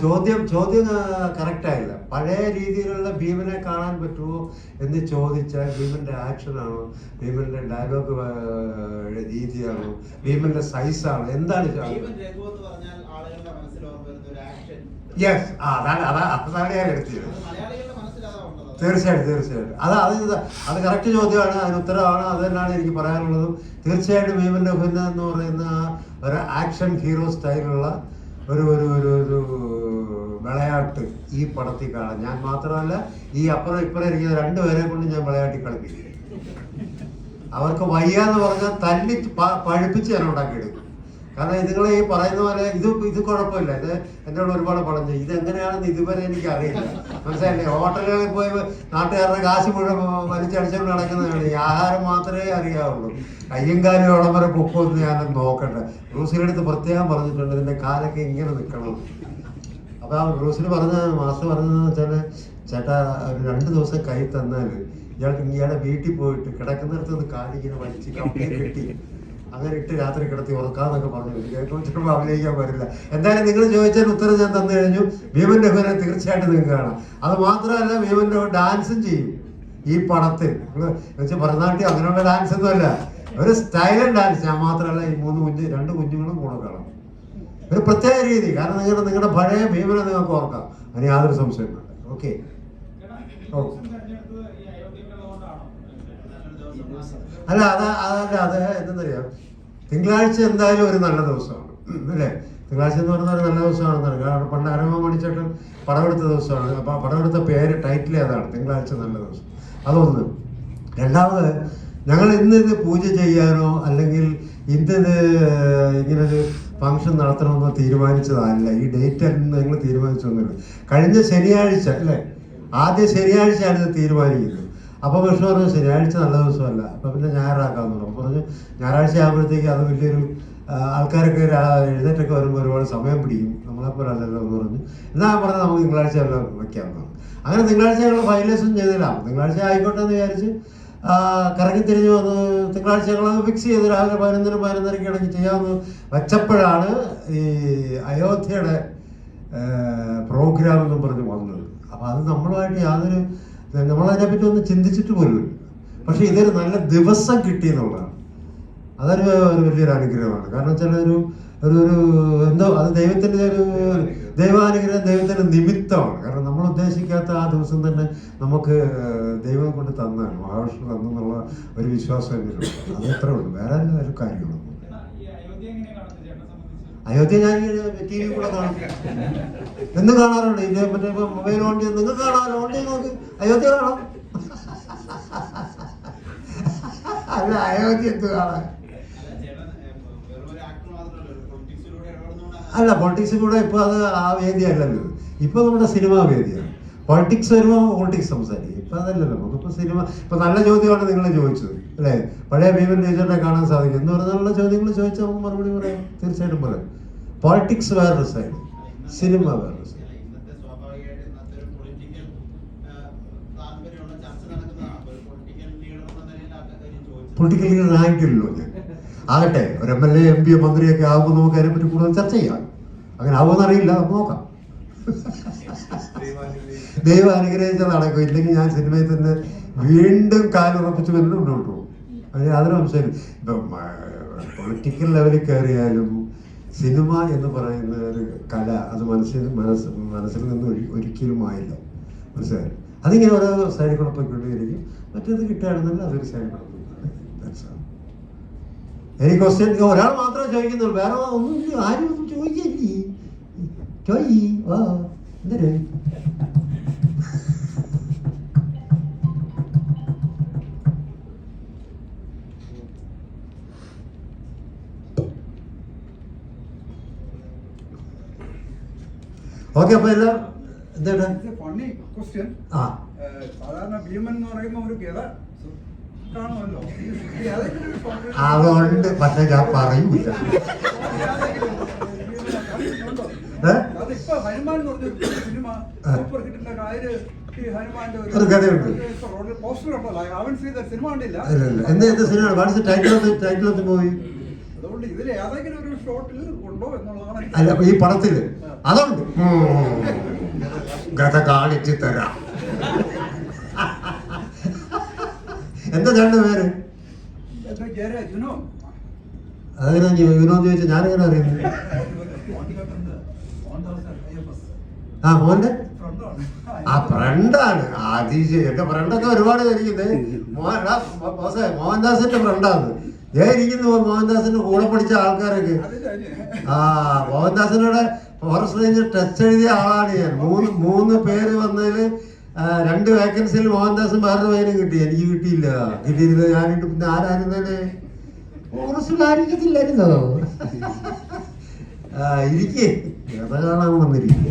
ചോദ്യം കറക്റ്റായില്ല. പഴയ രീതിയിലുള്ള ഭീമനെ കാണാൻ പറ്റുമോ എന്ന് ചോദിച്ചാൽ ഭീമന്റെ ആക്ഷനാണോ, ഭീമന്റെ ഡയലോഗ് രീതിയാണോ, ഭീമന്റെ സൈസാണോ, എന്താണ്? യെസ്, അതാണ് ഞാൻ എടുത്തത്. തീർച്ചയായിട്ടും അത് കറക്റ്റ് ചോദ്യമാണ്, അതിന് ഉത്തരവാണ്. അത് തന്നെയാണ് എനിക്ക് പറയാനുള്ളതും. തീർച്ചയായിട്ടും ഭീമന്റെ അഭിനയം എന്ന് പറയുന്ന ഒരു ആക്ഷൻ ഹീറോ സ്റ്റൈലുള്ള ഒരു ഒരു ഒരു ഒരു വിളയാട്ട് ഈ പടത്തിൽ കാണാം. ഞാൻ മാത്രമല്ല, ഈ അപ്പുറം ഇപ്പുറം ഇരിക്കുന്ന രണ്ടുപേരെ കൊണ്ട് ഞാൻ വിളയാട്ടി കളിപ്പിക്കും. അവർക്ക് വയ്യാന്ന് പറഞ്ഞാൽ തല്ലി പഴുപ്പിച്ച് ഞാൻ ഉണ്ടാക്കിയെടുക്കും. കാരണം ഇതുങ്ങളെ ഈ പറയുന്ന പോലെ ഇത് കുഴപ്പമില്ല. ഇത് എന്നോട് ഒരുപാട് പറഞ്ഞു, ഇതെങ്ങനെയാണെന്ന് ഇതുവരെ എനിക്ക് അറിയില്ല. മനസ്സിലായില്ലേ? ഹോട്ടലുകളിൽ പോയി നാട്ടുകാരുടെ കാശ് മുഴുവൻ വലിച്ചടിച്ചുകൊണ്ട് നടക്കുന്നതാണ്. ഈ ആഹാരം മാത്രമേ അറിയാവുള്ളൂ. കയ്യും കാലും എവിടം വരെ പൊക്കുമെന്ന് ഞാനത് നോക്കണ്ട. ബ്രൂസിലെടുത്ത് പ്രത്യേകം പറഞ്ഞിട്ടുണ്ട്, ഇതിന്റെ കാലൊക്കെ ഇങ്ങനെ നിൽക്കണം. അപ്പൊ ആ ബ്രൂസിൽ മാസ്റ്റർ പറഞ്ഞതെന്ന് വെച്ചാൽ, ചേട്ടാ ഒരു 2 ദിവസം കൈ തന്നാൽ ഇയാളുടെ വീട്ടിൽ പോയിട്ട് കിടക്കുന്നിടത്ത് നിന്ന് കാലിങ്ങനെ വലിച്ച് കമ്പി കെട്ടി അങ്ങനെ ഇട്ട് രാത്രി കിടത്തി ഉറക്കാന്നൊക്കെ പറഞ്ഞു. ചിലപ്പോൾ അഭിനയിക്കാൻ പറ്റില്ല. എന്തായാലും നിങ്ങൾ ചോദിച്ചാൽ ഉത്തരം ഞാൻ തന്നു കഴിഞ്ഞു. ഭീമന്റെ അഭിനയം തീർച്ചയായിട്ടും നിങ്ങൾക്ക് കാണാം. അത് മാത്രമല്ല, ഭീമന്റെ ഡാൻസും ചെയ്യും ഈ പടത്തിൽ. വെച്ചാൽ ഭരതനാട്യം അങ്ങനെയുള്ള ഡാൻസ് ഒന്നുമല്ല, ഒരു സ്റ്റൈലൻ ഡാൻസ്. ഞാൻ മാത്രമല്ല, ഈ 2 കുഞ്ഞുങ്ങളും കൂടെ കാണാം. ഒരു പ്രത്യേക രീതി. കാരണം നിങ്ങളുടെ പഴയ ഭീമനെ നിങ്ങൾക്ക് ഓർക്കാം, അതിന് യാതൊരു സംശയം വേണ്ട. ഓക്കെ. അത് എന്തെന്നറിയാം, തിങ്കളാഴ്ച എന്തായാലും ഒരു നല്ല ദിവസമാണ് അല്ലേ? തിങ്കളാഴ്ച എന്ന് പറയുന്ന ഒരു നല്ല ദിവസമാണെന്നാണ്. കാരണം പണ്ട് അരമ മണിച്ചേട്ടൻ പടമെടുത്ത ദിവസമാണ്. അപ്പൊ പടമെടുത്ത ടൈറ്റിലേ അതാണ്, തിങ്കളാഴ്ച നല്ല ദിവസം. അതൊന്ന്. രണ്ടാമത്, ഞങ്ങൾ ഇന്നിത് പൂജ ചെയ്യാനോ അല്ലെങ്കിൽ ഇന്നത് ഇങ്ങനൊരു ഫംഗ്ഷൻ നടത്തണമെന്നോ തീരുമാനിച്ചതല്ല. ഈ ഡേറ്റ് ഞങ്ങൾ തീരുമാനിച്ചൊന്നുമില്ല. കഴിഞ്ഞ ശനിയാഴ്ച അല്ലേ, ആദ്യ ശനിയാഴ്ചയാണ് ഇത് തീരുമാനിക്കുന്നത്. അപ്പോൾ വിഷ്ണു പറഞ്ഞു ശനിയാഴ്ച നല്ല ദിവസമല്ല, അപ്പം പിന്നെ ഞായറാക്കാമെന്ന് പറഞ്ഞു. പറഞ്ഞു ഞായറാഴ്ച ആകുമ്പോഴത്തേക്ക് അത് വലിയൊരു ആൾക്കാരൊക്കെ എഴുന്നേറ്റൊക്കെ വരുമ്പോൾ ഒരുപാട് സമയം പിടിക്കും, നമ്മളെപ്പോലെ അല്ലല്ലോ എന്ന് പറഞ്ഞു. എന്നാൽ പറഞ്ഞാൽ നമുക്ക് തിങ്കളാഴ്ച എല്ലാം വയ്ക്കാമെന്നാണ്. അങ്ങനെ തിങ്കളാഴ്ച ഞങ്ങൾ ഫൈനലൈസും ചെയ്തില്ല. തിങ്കളാഴ്ച ആയിക്കോട്ടെ എന്ന് വിചാരിച്ച് കറങ്ങി തിരിഞ്ഞു വന്ന് തിങ്കളാഴ്ച ഞങ്ങളത് ഫിക്സ് ചെയ്ത് രാവിലെ 11-11:30 ഇടയ്ക്ക് ചെയ്യാമെന്ന് വെച്ചപ്പോഴാണ് ഈ അയോധ്യയുടെ പ്രോഗ്രാം എന്നും പറഞ്ഞ് വന്നത്. അപ്പം അത് നമ്മളുമായിട്ട് നമ്മളതിനെപ്പറ്റി ഒന്ന് ചിന്തിച്ചിട്ട് പോലും. പക്ഷെ ഇതൊരു നല്ല ദിവസം കിട്ടിയെന്നുള്ളതാണ്. അതൊരു വലിയൊരു അനുഗ്രഹമാണ്. കാരണം വെച്ചാൽ ഒരു എന്തോ അത് ദൈവത്തിൻ്റെ ദൈവാനുഗ്രഹം, ദൈവത്തിൻ്റെ നിമിത്തമാണ്. കാരണം നമ്മൾ ഉദ്ദേശിക്കാത്ത ആ ദിവസം തന്നെ നമുക്ക് ദൈവം കൊണ്ട് തന്നാണ്, മഹാവിഷ്ണു തന്നെന്നുള്ള ഒരു വിശ്വാസം എങ്കിലും. അത് എത്രേ ഉള്ളൂ, വേറെ ഒരു കാര്യങ്ങളൊന്നും. അയോധ്യ ഞാൻ ടി വി കൂടെ കാണും, എന്നും കാണാറുണ്ട്. ഇത് മറ്റേ മൊബൈൽ ഓൺ ചെയ്ത് നിങ്ങൾക്ക് കാണാമല്ലോ, ഓൺ ചെയ്ത് നോക്ക്, അയോധ്യ കാണാം. അല്ല, അയോധ്യ എന്ത് കാണാൻ? അല്ല, പൊളിറ്റിക്സ് കൂടെ ഇപ്പൊ അത് ആ വേദിയല്ലല്ലോ. ഇപ്പൊ നമ്മുടെ സിനിമാ വേദിയാണ്. പൊളിറ്റിക്സ് വരുമ്പോൾ പൊളിറ്റിക്സ് സംസാരിക്കും. ഇപ്പൊ അതല്ലല്ലോ, നമുക്കിപ്പോ സിനിമ. ഇപ്പൊ നല്ല ചോദ്യമാണ് നിങ്ങൾ ചോദിച്ചത് അല്ലേ? പഴയ ഭീമൻ ടീച്ചറിനെ കാണാൻ സാധിക്കും എന്ന് പറഞ്ഞാലുള്ള ചോദ്യങ്ങൾ ചോദിച്ചാൽ നമുക്ക് മറുപടി പറയാം, തീർച്ചയായിട്ടും പറയാം. പൊളിറ്റിക്സ് വേറൊരു സൈഡ്, സിനിമ വേറൊരു സൈഡ്. പൊളിറ്റിക്കൽ ലീഡർ ആയിട്ടില്ലല്ലോ ഞാൻ. ആകട്ടെ, ഒരു MLA MP മന്ത്രിയൊക്കെ ആകുമ്പോൾ നമുക്ക് അതിനെപ്പറ്റി കൂടുതൽ ചർച്ച ചെയ്യാം. അങ്ങനെ ആവുമെന്ന് അറിയില്ല, നമുക്ക് നോക്കാം. ദൈവം അനുഗ്രഹിച്ച നടക്കും. ഇല്ലെങ്കിൽ ഞാൻ സിനിമയിൽ തന്നെ വീണ്ടും കാലുറപ്പിച്ച് തന്നെ മുന്നോട്ട് പോകും. അതിന് യാതൊരു സംശയം. ഇപ്പം പൊളിറ്റിക്കൽ ലെവലിൽ കയറിയാലും സിനിമ എന്ന് പറയുന്ന ഒരു കല, അത് മനസ്സിൽ നിന്ന് ഒരിക്കലും ആയില്ല. മനസ്സിലായി? അതിങ്ങനെ ഓരോ സൈഡിൽ കൂടെ പോയിക്കൊണ്ടിരിക്കും. മറ്റേത് കിട്ടുകയാണെന്നല്ല അതൊരു സൈഡിൽ കൂടെ. എനിക്ക് ക്വസ്റ്റ്യൻ ഒരാൾ മാത്രമേ ചോദിക്കുന്നുള്ളൂ, വേറെ ഒന്നും ആരും ഒന്നും ചോദിക്കില്ലേ. എന്തേ ഓക്കെ. അപ്പൊ എല്ലാം എന്താണ് സാധാരണ ഭീമൻ എന്ന് പറയുമ്പോ ഒരു ഗത കാണുമല്ലോ, അതുകൊണ്ട് പക്ഷെ ഞാൻ പറയൂല. അതിപ്പോ ഹനുമാൻ എന്ന് പറഞ്ഞ സിനിമ സൂപ്പർ ഹിറ്റിന്റെ കാര്യം, ഈ ഹനുമാന്റെ ഒരു കഥയുണ്ട്. പോസ്റ്റർ ഉണ്ടല്ലോ, അവൻ ചെയ്ത സിനിമ കണ്ടില്ല. എന്താ cinema? Title of the movie. അതുകൊണ്ട് ഇതിൽ ഏതെങ്കിലും ഒരു ഷോട്ടിൽ ഉണ്ടോ എന്നുള്ളതാണ് എനിക്ക് അല്ല ഈ പടത്തില് അതുണ്ട്. കഥ കാണിച്ചു തരാം. എന്താ ചേട്ടൻ്റെ പേര്? എന്താ ജയരാജ്, യുനോ? അതെങ്ങനെ വിനോദ് ചോദിച്ചാൽ ഞാനെങ്ങനെ അറിയുന്നു? ആ മോന്റെ ആ ഫ്രണ്ടാണ്. എന്റെ ഫ്രണ്ടൊക്കെ ഒരുപാട് ഇരിക്കുന്നത്. മോഹൻദാസിന്റെ ഫ്രണ്ടാണ് ഞാൻ ഇരിക്കുന്നു. മോഹൻദാസിന്റെ കൂടെ പഠിച്ച ആൾക്കാരൊക്കെ. ആ മോഹൻദാസിനോട് ഫോറസ്റ്റ് റേഞ്ച് ടെസ്റ്റ് എഴുതിയ ആളാണ് ഞാൻ. മൂന്ന് പേര് വന്നതില് 2 വേക്കൻസിയിൽ മോഹൻദാസും വേറൊരു പേരും കിട്ടി. എനിക്ക് കിട്ടിയില്ല. കിട്ടിയിരുന്നത് ഞാനിട്ട് പിന്നെ ആരായിരുന്നേ? ഫോറസ്റ്റിലായിരിക്കത്തില്ലായിരുന്നോ? ഇരിക്കേ കഥ കാണാൻ വന്നിരിക്കും.